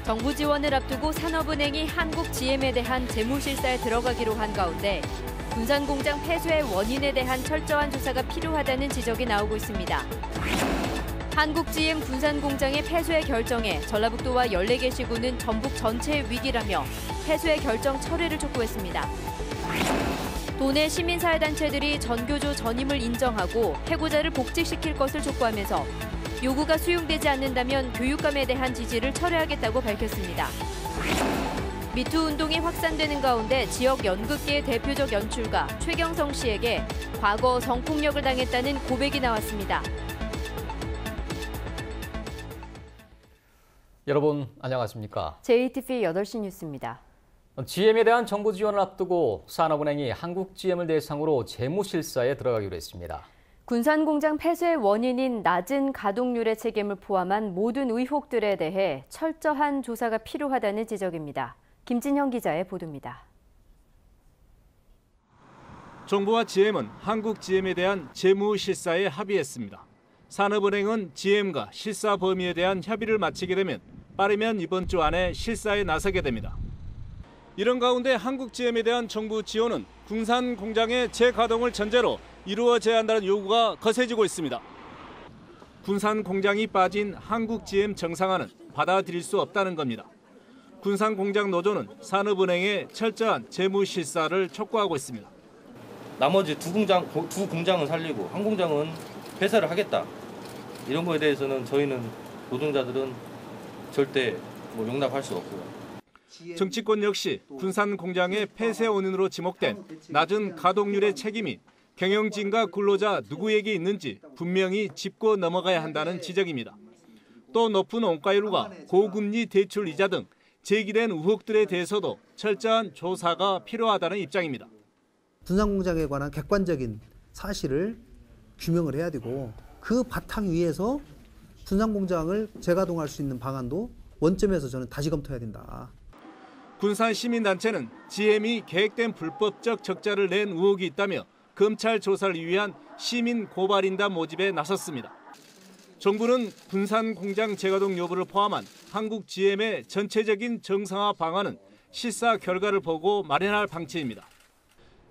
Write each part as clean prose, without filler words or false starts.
정부 지원을 앞두고 산업은행이 한국GM에 대한 재무실사에 들어가기로 한 가운데 군산공장 폐쇄의 원인에 대한 철저한 조사가 필요하다는 지적이 나오고 있습니다. 한국GM 군산공장의 폐쇄 결정에 전라북도와 14개 시군은 전북 전체의 위기라며 폐쇄 결정 철회를 촉구했습니다. 도내 시민사회단체들이 전교조 전임을 인정하고 해고자를 복직시킬 것을 촉구하면서 요구가 수용되지 않는다면 교육감에 대한 지지를 철회하겠다고 밝혔습니다. 미투 운동이 확산되는 가운데 지역 연극계의 대표적 연출가 최경성 씨에게 과거 성폭력을 당했다는 고백이 나왔습니다. 여러분 안녕하십니까? JTV 8시 뉴스입니다. GM에 대한 정부 지원을 앞두고 산업은행이 한국GM을 대상으로 재무실사에 들어가기로 했습니다. 군산공장 폐쇄의 원인인 낮은 가동률의 책임을 포함한 모든 의혹들에 대해 철저한 조사가 필요하다는 지적입니다. 김진형 기자의 보도입니다. 정부와 GM은 한국GM에 대한 재무실사에 합의했습니다. 산업은행은 GM과 실사 범위에 대한 협의를 마치게 되면 빠르면 이번 주 안에 실사에 나서게 됩니다. 이런 가운데 한국GM에 대한 정부 지원은 군산 공장의 재가동을 전제로 이루어져야 한다는 요구가 거세지고 있습니다. 군산 공장이 빠진 한국GM 정상화는 받아들일 수 없다는 겁니다. 군산 공장 노조는 산업은행의 철저한 재무 실사를 촉구하고 있습니다. 나머지 두 공장은 살리고 한 공장은 폐쇄를 하겠다. 이런 거에 대해서는 저희는 노동자들은 절대 용납할 수 없고요. 정치권 역시 군산 공장의 폐쇄 원인으로 지목된 낮은 가동률의 책임이 경영진과 근로자 누구에게 있는지 분명히 짚고 넘어가야 한다는 지적입니다. 또 높은 원가율과 고금리 대출 이자 등 제기된 의혹들에 대해서도 철저한 조사가 필요하다는 입장입니다. 군산 공장에 관한 객관적인 사실을 규명을 해야 되고 그 바탕 위에서 군산 공장을 재가동할 수 있는 방안도 원점에서 저는 다시 검토해야 된다. 군산 시민단체는 GM이 계획된 불법적 적자를 낸 의혹이 있다며 검찰 조사를 위한 시민 고발인단 모집에 나섰습니다. 정부는 군산 공장 재가동 여부를 포함한 한국GM의 전체적인 정상화 방안은 실사 결과를 보고 마련할 방침입니다.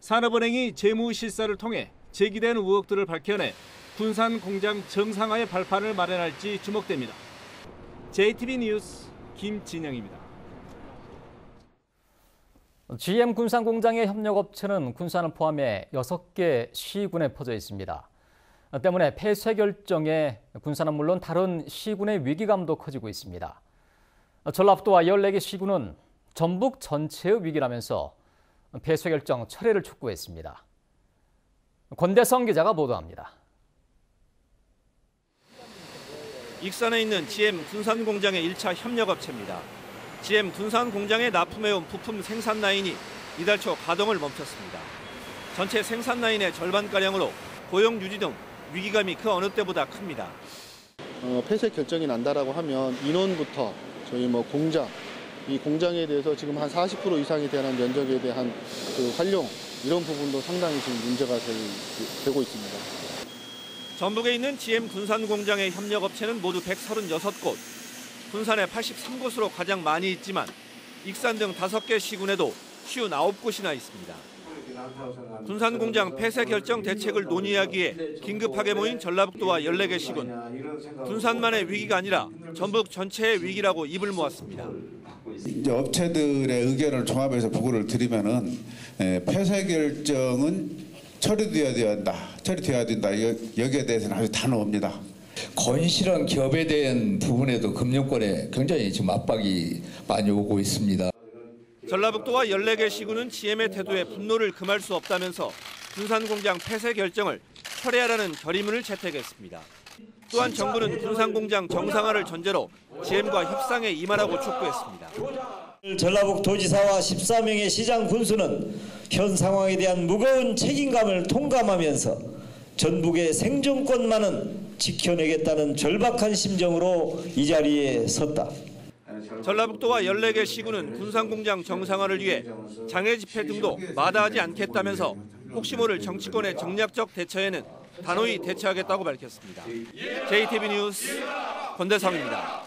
산업은행이 재무실사를 통해 제기된 의혹들을 밝혀내 군산 공장 정상화의 발판을 마련할지 주목됩니다. JTB 뉴스 김진영입니다. GM 군산 공장의 협력업체는 군산을 포함해 6개 시군에 퍼져 있습니다. 때문에 폐쇄 결정에 군산은 물론 다른 시군의 위기감도 커지고 있습니다. 전라북도와 14개 시군은 전북 전체의 위기라면서 폐쇄 결정 철회를 촉구했습니다. 권대성 기자가 보도합니다. 익산에 있는 GM 군산 공장의 1차 협력업체입니다. GM 군산 공장에 납품해온 부품 생산 라인이 이달 초 가동을 멈췄습니다. 전체 생산 라인의 절반가량으로 고용 유지 등 위기감이 그 어느 때보다 큽니다. 폐쇄 결정이 난다라고 하면 인원부터 저희 공장, 이 공장에 대해서 지금 한 40% 이상에 대한 면적에 대한 그 활용 이런 부분도 상당히 지금 문제가 되고 있습니다. 전북에 있는 GM 군산 공장의 협력업체는 모두 136곳. 군산에 83곳으로 가장 많이 있지만 익산 등 5개 시군에도 59곳이나 있습니다. 군산 공장 폐쇄 결정 대책을 논의하기 위해 긴급하게 모인 전라북도와 14개 시군. 군산만의 위기가 아니라 전북 전체의 위기라고 입을 모았습니다. 이제 업체들의 의견을 종합해서 보고를 드리면은 폐쇄 결정은 처리돼야 된다. 여기에 대해서는 아주 단호합니다. 건실한 기업에 대한 부분에도 금융권에 굉장히 지금 압박이 많이 오고 있습니다. 전라북도와 14개 시군은 GM의 태도에 분노를 금할 수 없다면서 군산 공장 폐쇄 결정을 철회하라는 결의문을 채택했습니다. 또한 정부는 군산 공장 정상화를 전제로 GM과 협상에 임하라고 촉구했습니다. 전라북도지사와 14명의 시장 군수는 현 상황에 대한 무거운 책임감을 통감하면서 전북의 생존권만은 지켜내겠다는 절박한 심정으로 이 자리에 섰다. 전라북도와 14개 시군은 군산공장 정상화를 위해 장애 집회 등도 마다하지 않겠다면서 혹시 모를 정치권의 정략적 대처에는 단호히 대처하겠다고 밝혔습니다. JTB 뉴스 권대성입니다.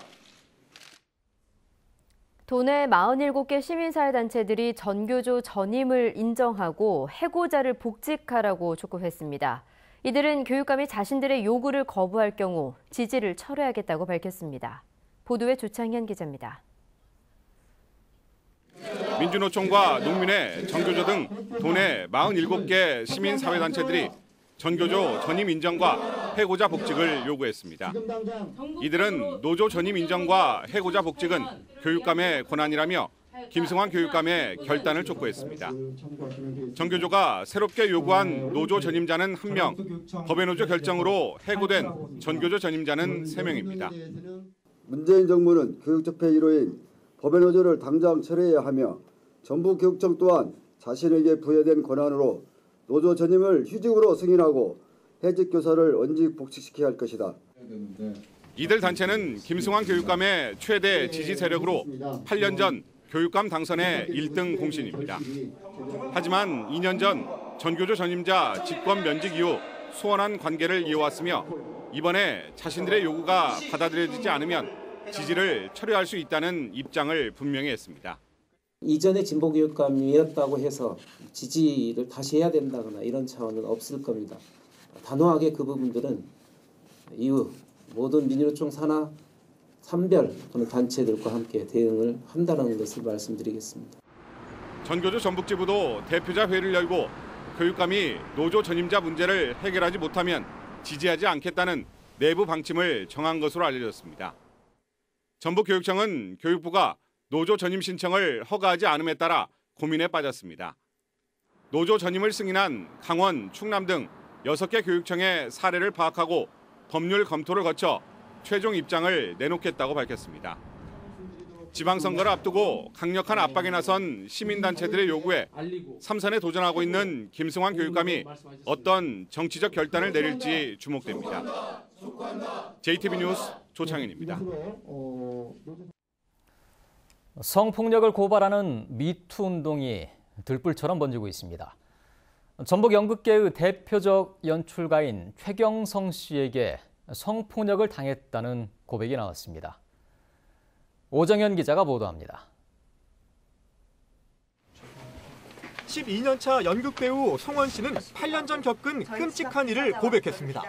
도내 47개 시민사회단체들이 전교조 전임을 인정하고 해고자를 복직하라고 촉구했습니다. 이들은 교육감이 자신들의 요구를 거부할 경우 지지를 철회하겠다고 밝혔습니다. 보도에 조창현 기자입니다. 민주노총과 농민회, 전교조 등 도내 47개 시민사회단체들이 전교조 전임 인정과 해고자 복직을 요구했습니다. 이들은 노조 전임 인정과 해고자 복직은 교육감의 권한이라며 김승환 교육감의 결단을 촉구했습니다. 전교조가 새롭게 요구한 노조 전임자는 1명, 법외노조 결정으로 해고된 전교조 전임자는 3명입니다. 문재인 정부는 교육적폐 1호인 법외노조를 당장 철회해야 하며 전북교육청 또한 자신에게 부여된 권한으로 노조 전임을 휴직으로 승인하고 해직 교사를 원직 복직시켜야 할 것이다. 이들 단체는 김승환 교육감의 최대 지지 세력으로 8년 전 교육감 당선의 1등 공신입니다. 하지만 2년 전 전교조 전임자 직권 면직 이후 소원한 관계를 이어왔으며 이번에 자신들의 요구가 받아들여지지 않으면 지지를 철회할 수 있다는 입장을 분명히 했습니다. 이전에 진보교육감이었다고 해서 지지를 다시 해야 된다거나 이런 차원은 없을 겁니다. 단호하게 그 부분들은 이후 모든 민주노총 산하 산별 또는 단체들과 함께 대응을 한다는 것을 말씀드리겠습니다. 전교조 전북지부도 대표자 회의를 열고 교육감이 노조 전임자 문제를 해결하지 못하면 지지하지 않겠다는 내부 방침을 정한 것으로 알려졌습니다. 전북교육청은 교육부가 노조 전임 신청을 허가하지 않음에 따라 고민에 빠졌습니다. 노조 전임을 승인한 강원, 충남 등 6개 교육청의 사례를 파악하고 법률 검토를 거쳐 최종 입장을 내놓겠다고 밝혔습니다. 지방선거를 앞두고 강력한 압박에 나선 시민단체들의 요구에 삼선에 도전하고 있는 김승환 교육감이 어떤 정치적 결단을 내릴지 주목됩니다. JTB 뉴스 조창현입니다. 성폭력을 고발하는 미투 운동이 들불처럼 번지고 있습니다. 전북 연극계의 대표적 연출가인 최경성 씨에게 성폭력을 당했다는 고백이 나왔습니다. 오정현 기자가 보도합니다. 12년차 연극배우 송원 씨는 8년 전 겪은 끔찍한 일을 고백했습니다.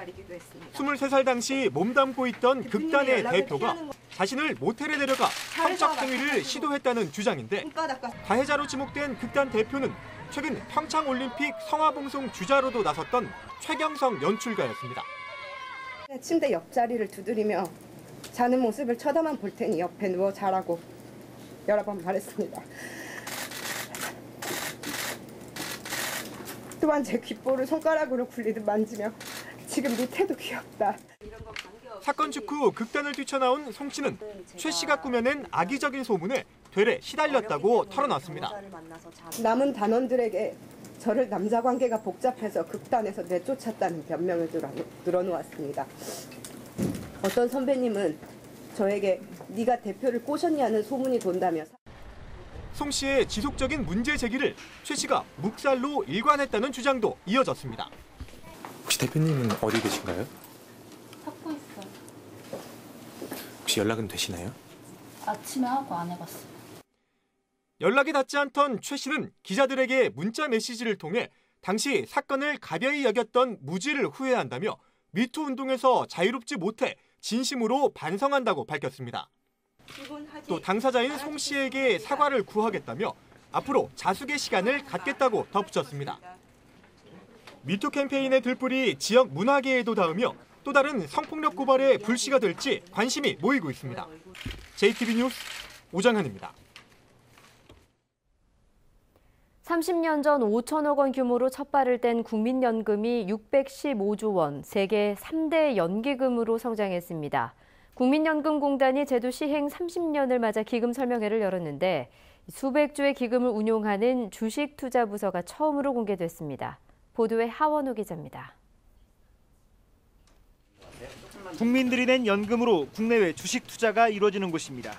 23살 당시 몸담고 있던 극단의 대표가 자신을 모텔에 데려가 성적 행위를 시도했다는 주장인데 가해자로 지목된 극단 대표는 최근 평창올림픽 성화봉송 주자로도 나섰던 최경성 연출가였습니다. 침대 옆자리를 두드리며 자는 모습을 쳐다만 볼 테니 옆에 누워 자라고 여러 번 말했습니다. 또한 제 귓볼을 손가락으로 굴리듯 만지며 지금 밑에도 귀엽다. 사건 직후 극단을 뛰쳐나온 송 씨는 최 씨가 꾸며낸 악의적인 소문에 되레 시달렸다고 털어놨습니다. 남은 단원들에게 저를 남자 관계가 복잡해서 극단에서 내쫓았다는 변명을 늘어놓았습니다. 어떤 선배님은 저에게 네가 대표를 꼬셨냐는 소문이 돈다며 송 씨의 지속적인 문제 제기를 최 씨가 묵살로 일관했다는 주장도 이어졌습니다. 혹시 대표님은 어디 계신가요? 찾고 있어요. 혹시 연락은 되시나요? 아침에 하고 안 해봤어요. 연락이 닿지 않던 최 씨는 기자들에게 문자 메시지를 통해 당시 사건을 가벼이 여겼던 무지를 후회한다며 미투 운동에서 자유롭지 못해 진심으로 반성한다고 밝혔습니다. 또 당사자인 송 씨에게 사과를 구하겠다며 앞으로 자숙의 시간을 갖겠다고 덧붙였습니다. 미투 캠페인의 들불이 지역 문화계에도 닿으며 또 다른 성폭력 고발의 불씨가 될지 관심이 모이고 있습니다. JTB 뉴스 오정현입니다. 30년 전 5천억 원 규모로 첫 발을 뗀 국민연금이 615조 원, 세계 3대 연기금으로 성장했습니다. 국민연금공단이 제도 시행 30년을 맞아 기금 설명회를 열었는데 수백 조의 기금을 운용하는 주식투자부서가 처음으로 공개됐습니다. 보도에 하원우 기자입니다. 국민들이 낸 연금으로 국내외 주식 투자가 이루어지는 곳입니다.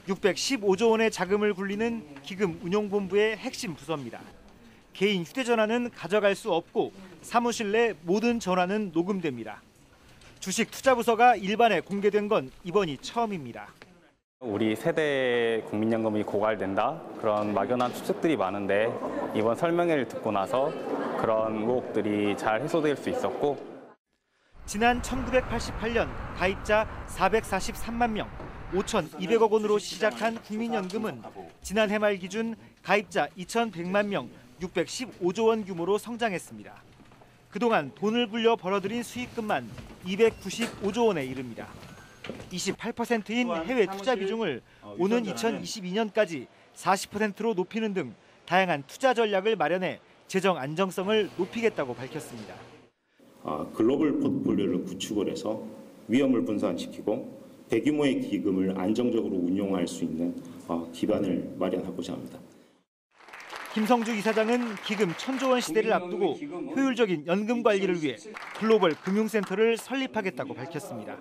615조 원의 자금을 굴리는 기금운용본부의 핵심 부서입니다. 개인 휴대전화는 가져갈 수 없고 사무실 내 모든 전화는 녹음됩니다. 주식 투자부서가 일반에 공개된 건 이번이 처음입니다. 우리 세대 국민연금이 고갈된다 그런 막연한 추측들이 많은데 이번 설명회를 듣고 나서 그런 의혹들이 잘 해소될 수 있었고 지난 1988년 가입자 443만 명, 5,200억 원으로 시작한 국민연금은 지난해 말 기준 가입자 2,100만 명, 615조 원 규모로 성장했습니다. 그동안 돈을 불려 벌어들인 수익금만 295조 원에 이릅니다. 28%인 해외 투자 비중을 오는 2022년까지 40%로 높이는 등 다양한 투자 전략을 마련해 재정 안정성을 높이겠다고 밝혔습니다. 글로벌 포트폴리오를 구축을 해서 위험을 분산시키고 대규모의 기금을 안정적으로 운용할 수 있는 기반을 마련하고자 합니다. 김성주 이사장은 기금 1,000조 원 시대를 앞두고 효율적인 연금 관리를 위해 글로벌 금융센터를 설립하겠다고 밝혔습니다.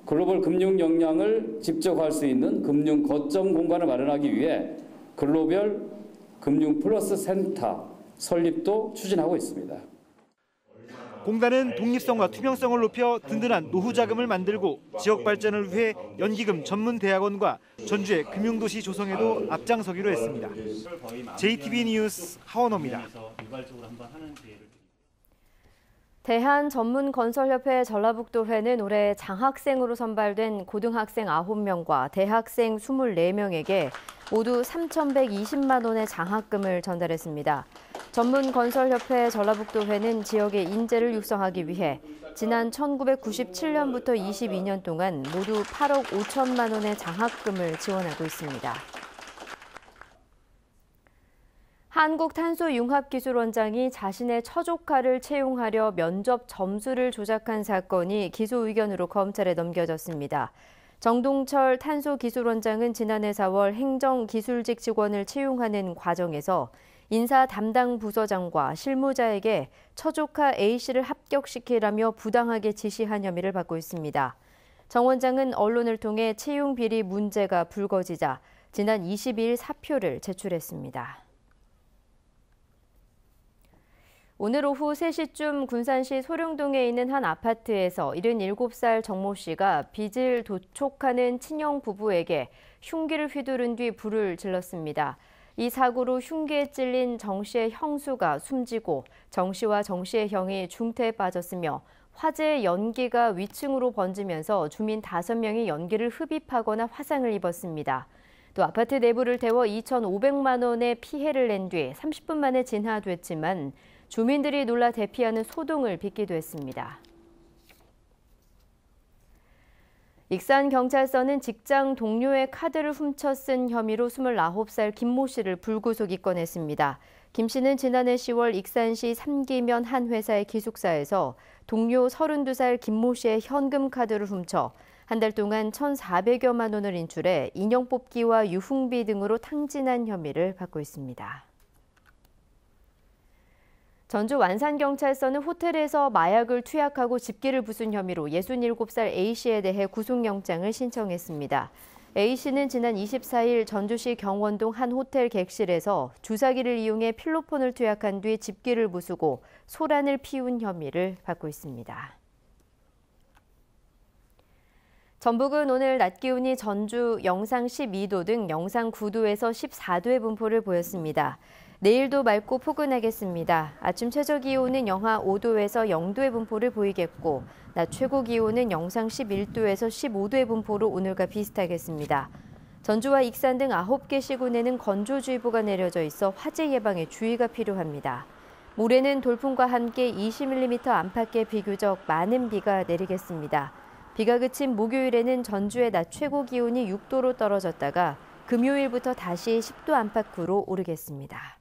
글로벌 금융 역량을 직접 할 수 있는 금융 거점 공간을 마련하기 위해 글로벌 금융 플러스 센터 설립도 추진하고 있습니다. 공단은 독립성과 투명성을 높여 든든한 노후 자금을 만들고 지역 발전을 위해 연기금 전문 대학원과 전주의 금융도시 조성에도 앞장서기로 했습니다. JTB 뉴스 하원호입니다. 대한전문건설협회 전라북도회는 올해 장학생으로 선발된 고등학생 9명과 대학생 24명에게 모두 3,120만 원의 장학금을 전달했습니다. 전문건설협회 전라북도회는 지역의 인재를 육성하기 위해 지난 1997년부터 22년 동안 모두 8억 5천만 원의 장학금을 지원하고 있습니다. 한국탄소융합기술원장이 자신의 처조카를 채용하려 면접 점수를 조작한 사건이 기소 의견으로 검찰에 넘겨졌습니다. 정동철 탄소기술원장은 지난해 4월 행정기술직 직원을 채용하는 과정에서 인사 담당 부서장과 실무자에게 처조카 A씨를 합격시키라며 부당하게 지시한 혐의를 받고 있습니다. 정 원장은 언론을 통해 채용 비리 문제가 불거지자 지난 22일 사표를 제출했습니다. 오늘 오후 3시쯤 군산시 소룡동에 있는 한 아파트에서 77살 정모 씨가 빚을 도촉하는 친형 부부에게 흉기를 휘두른 뒤 불을 질렀습니다. 이 사고로 흉기에 찔린 정 씨의 형수가 숨지고 정 씨와 정 씨의 형이 중태에 빠졌으며 화재의 연기가 위층으로 번지면서 주민 5명이 연기를 흡입하거나 화상을 입었습니다. 또 아파트 내부를 태워 2,500만 원의 피해를 낸 뒤 30분 만에 진화됐지만 주민들이 놀라 대피하는 소동을 빚기도 했습니다. 익산경찰서는 직장 동료의 카드를 훔쳐 쓴 혐의로 29살 김모 씨를 불구속 입건했습니다. 김 씨는 지난해 10월 익산시 삼기면 한 회사의 기숙사에서 동료 32살 김모 씨의 현금 카드를 훔쳐 한 달 동안 1,400여만 원을 인출해 인형 뽑기와 유흥비 등으로 탕진한 혐의를 받고 있습니다. 전주 완산경찰서는 호텔에서 마약을 투약하고 집기를 부순 혐의로 67살 A씨에 대해 구속영장을 신청했습니다. A씨는 지난 24일 전주시 경원동 한 호텔 객실에서 주사기를 이용해 필로폰을 투약한 뒤 집기를 부수고 소란을 피운 혐의를 받고 있습니다. 전북은 오늘 낮 기온이 전주 영상 12도 등 영상 9도에서 14도의 분포를 보였습니다. 내일도 맑고 포근하겠습니다. 아침 최저 기온은 영하 5도에서 0도의 분포를 보이겠고 낮 최고 기온은 영상 11도에서 15도의 분포로 오늘과 비슷하겠습니다. 전주와 익산 등 9개 시군에는 건조주의보가 내려져 있어 화재 예방에 주의가 필요합니다. 모레는 돌풍과 함께 20mm 안팎의 비교적 많은 비가 내리겠습니다. 비가 그친 목요일에는 전주의 낮 최고 기온이 6도로 떨어졌다가 금요일부터 다시 10도 안팎으로 오르겠습니다.